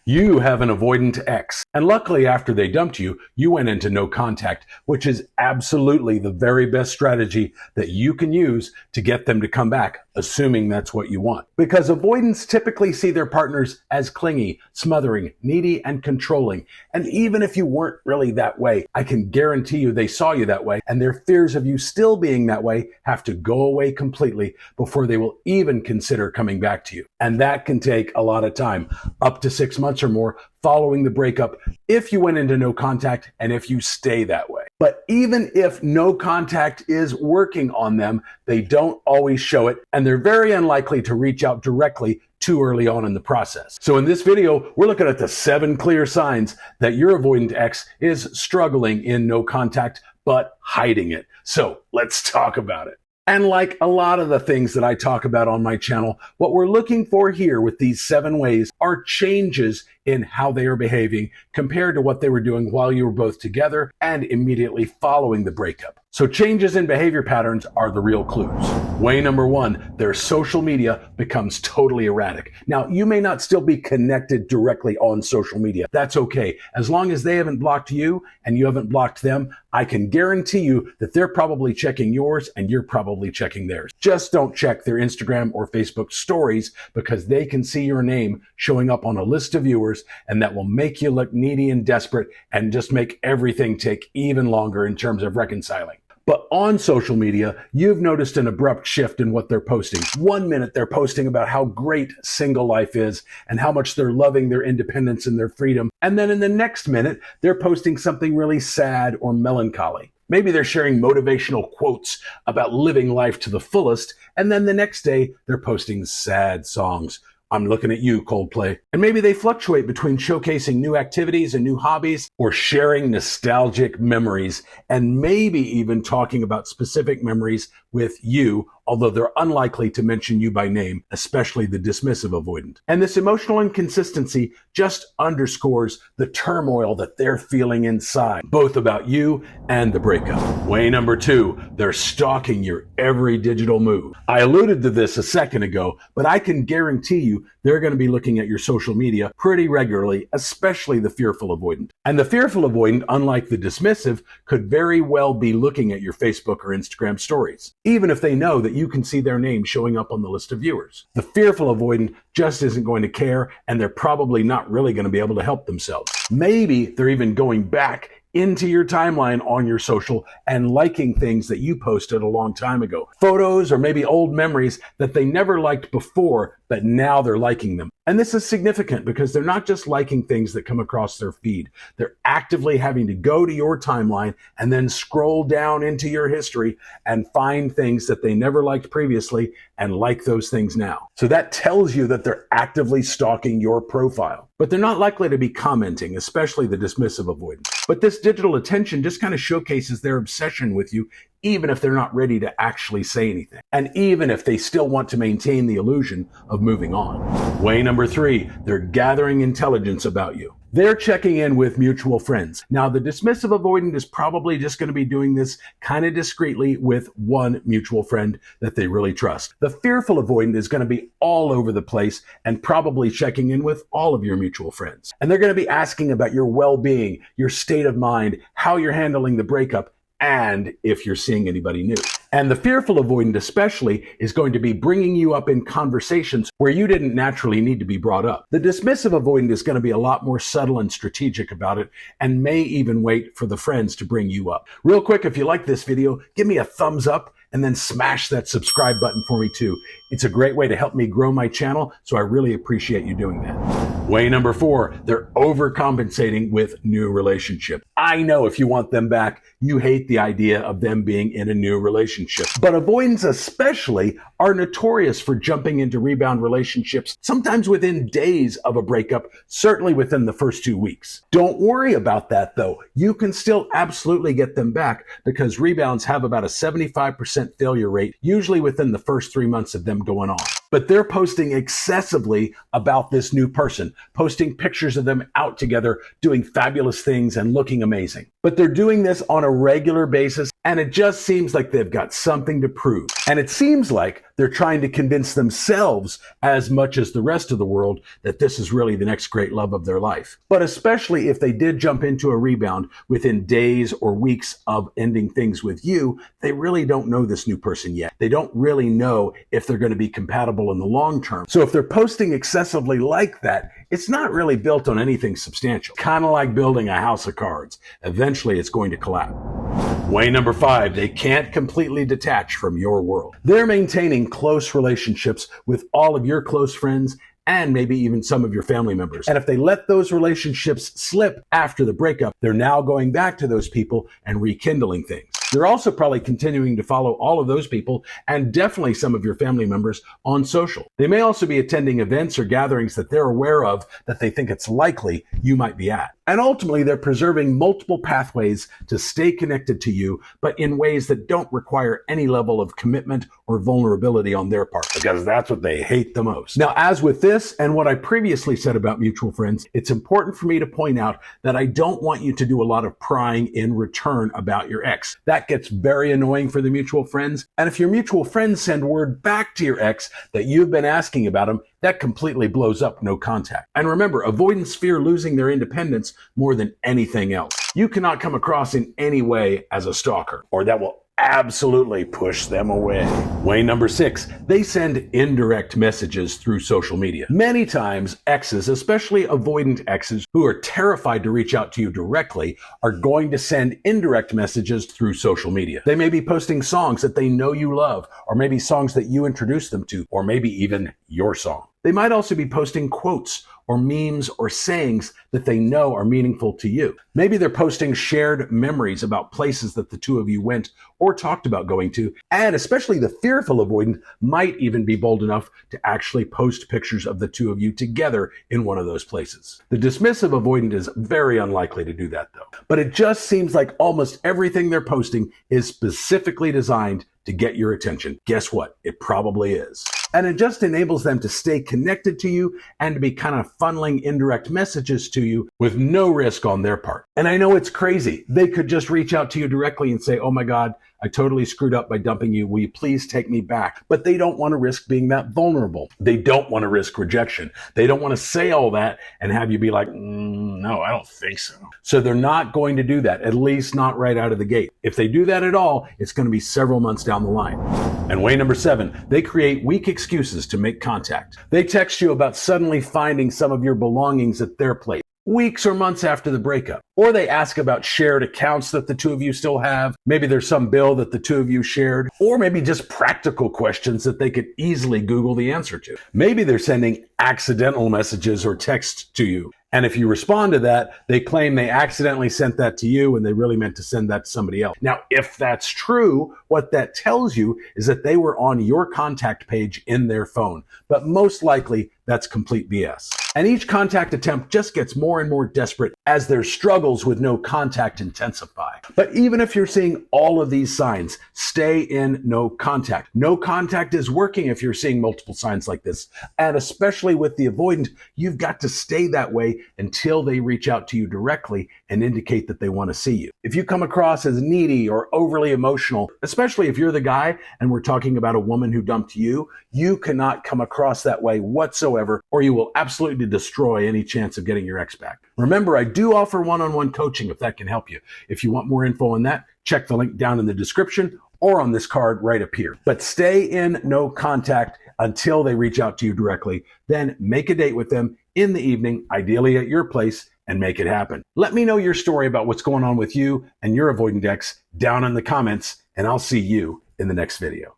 You have an avoidant ex, and luckily after they dumped you, you went into no contact, which is absolutely the very best strategy that you can use to get them to come back, assuming that's what you want. Because avoidants typically see their partners as clingy, smothering, needy, and controlling. And even if you weren't really that way, I can guarantee you they saw you that way, and their fears of you still being that way have to go away completely before they will even consider coming back to you. And that can take a lot of time, up to 6 months or more following the breakup, if you went into no contact and if you stay that way. But even if no contact is working on them, they don't always show it, and they're very unlikely to reach out directly too early on in the process. So in this video, we're looking at the 7 clear signs that your avoidant ex is struggling in no contact, but hiding it. So let's talk about it. And like a lot of the things that I talk about on my channel, what we're looking for here with these 7 ways are changes in how they are behaving compared to what they were doing while you were both together and immediately following the breakup. So changes in behavior patterns are the real clues. Way number 1, their social media becomes totally erratic. Now, you may not still be connected directly on social media. That's okay. As long as they haven't blocked you and you haven't blocked them, I can guarantee you that they're probably checking yours and you're probably checking theirs. Just don't check their Instagram or Facebook stories because they can see your name showing up on a list of viewers, and that will make you look needy and desperate and just make everything take even longer in terms of reconciling. But on social media, you've noticed an abrupt shift in what they're posting. 1 minute, they're posting about how great single life is and how much they're loving their independence and their freedom. And then in the next minute, they're posting something really sad or melancholy. Maybe they're sharing motivational quotes about living life to the fullest. And then the next day, they're posting sad songs. I'm looking at you, Coldplay. And maybe they fluctuate between showcasing new activities and new hobbies or sharing nostalgic memories, and maybe even talking about specific memories with you, although they're unlikely to mention you by name, especially the dismissive avoidant. And this emotional inconsistency just underscores the turmoil that they're feeling inside, both about you and the breakup. Way number 2, they're stalking your every digital move. I alluded to this a second ago, but I can guarantee you they're going to be looking at your social media pretty regularly, especially the fearful avoidant. And the fearful avoidant, unlike the dismissive, could very well be looking at your Facebook or Instagram stories, even if they know that you can see their name showing up on the list of viewers. The fearful avoidant just isn't going to care, and they're probably not really going to be able to help themselves. Maybe they're even going back into your timeline on your social and liking things that you posted a long time ago. Photos or maybe old memories that they never liked before, but now they're liking them. And this is significant because they're not just liking things that come across their feed. They're actively having to go to your timeline and then scroll down into your history and find things that they never liked previously and like those things now. So that tells you that they're actively stalking your profile. But they're not likely to be commenting, especially the dismissive avoidant. But this digital attention just kind of showcases their obsession with you, even if they're not ready to actually say anything. And even if they still want to maintain the illusion of moving on. Way number 3, they're gathering intelligence about you. They're checking in with mutual friends. Now, the dismissive avoidant is probably just going to be doing this kind of discreetly with one mutual friend that they really trust. The fearful avoidant is going to be all over the place and probably checking in with all of your mutual friends. And they're going to be asking about your well-being, your state of mind, how you're handling the breakup, and if you're seeing anybody new. And the fearful avoidant especially is going to be bringing you up in conversations where you didn't naturally need to be brought up. The dismissive avoidant is going to be a lot more subtle and strategic about it and may even wait for the friends to bring you up. Real quick, if you like this video, give me a thumbs up and then smash that subscribe button for me too. It's a great way to help me grow my channel, so I really appreciate you doing that. Way number 4, they're overcompensating with new relationship. I know if you want them back, you hate the idea of them being in a new relationship. But avoidants especially are notorious for jumping into rebound relationships, sometimes within days of a breakup, certainly within the first 2 weeks. Don't worry about that though. You can still absolutely get them back because rebounds have about a 75% failure rate, usually within the first 3 months of them going on. But they're posting excessively about this new person, posting pictures of them out together, doing fabulous things and looking amazing. But they're doing this on a regular basis, and it just seems like they've got something to prove. And it seems like They're trying to convince themselves as much as the rest of the world that this is really the next great love of their life. But especially if they did jump into a rebound within days or weeks of ending things with you, they really don't know this new person yet. They don't really know if they're going to be compatible in the long term. So if they're posting excessively like that, it's not really built on anything substantial. Kind of like building a house of cards. Eventually it's going to collapse. Way number 5, they can't completely detach from your world. They're maintaining close relationships with all of your close friends and maybe even some of your family members. And if they let those relationships slip after the breakup, they're now going back to those people and rekindling things. They're also probably continuing to follow all of those people and definitely some of your family members on social. They may also be attending events or gatherings that they're aware of that they think it's likely you might be at. And ultimately, they're preserving multiple pathways to stay connected to you, but in ways that don't require any level of commitment or vulnerability on their part, because that's what they hate the most. Now, as with this and what I previously said about mutual friends, it's important for me to point out that I don't want you to do a lot of prying in return about your ex. That gets very annoying for the mutual friends. And if your mutual friends send word back to your ex that you've been asking about him, that completely blows up no contact. And remember, avoidants fear losing their independence more than anything else. You cannot come across in any way as a stalker, or that will absolutely push them away. Way number 6, they send indirect messages through social media. Many times, exes, especially avoidant exes who are terrified to reach out to you directly, are going to send indirect messages through social media. They may be posting songs that they know you love, or maybe songs that you introduced them to, or maybe even your song. They might also be posting quotes or memes or sayings that they know are meaningful to you. Maybe they're posting shared memories about places that the two of you went or talked about going to, and especially the fearful avoidant might even be bold enough to actually post pictures of the two of you together in one of those places. The dismissive avoidant is very unlikely to do that though. But it just seems like almost everything they're posting is specifically designed to get your attention. Guess what? It probably is. And it just enables them to stay connected to you and to be kind of funneling indirect messages to you with no risk on their part. And I know it's crazy. They could just reach out to you directly and say, "Oh my God, I totally screwed up by dumping you. Will you please take me back?" But they don't want to risk being that vulnerable. They don't want to risk rejection. They don't want to say all that and have you be like, "No, I don't think so." So they're not going to do that, at least not right out of the gate. If they do that at all, it's going to be several months down the line. And way number 7, they create weak excuses to make contact. They text you about suddenly finding some of your belongings at their place weeks or months after the breakup. Or they ask about shared accounts that the two of you still have. Maybe there's some bill that the two of you shared, or maybe just practical questions that they could easily Google the answer to. Maybe they're sending accidental messages or texts to you. And if you respond to that, they claim they accidentally sent that to you and they really meant to send that to somebody else. Now, if that's true, what that tells you is that they were on your contact page in their phone. But most likely, that's complete BS. And each contact attempt just gets more and more desperate as their struggles with no contact intensify. But even if you're seeing all of these signs, stay in no contact. No contact is working if you're seeing multiple signs like this. And especially with the avoidant, you've got to stay that way until they reach out to you directly and indicate that they want to see you. If you come across as needy or overly emotional, especially if you're the guy and we're talking about a woman who dumped you, you cannot come across that way whatsoever, or you will absolutely destroy any chance of getting your ex back. Remember, I do offer one-on-one coaching if that can help you. If you want more info on that, check the link down in the description or on this card right up here. But stay in no contact until they reach out to you directly. Then make a date with them in the evening, ideally at your place, and make it happen. Let me know your story about what's going on with you and your avoidant ex down in the comments, and I'll see you in the next video.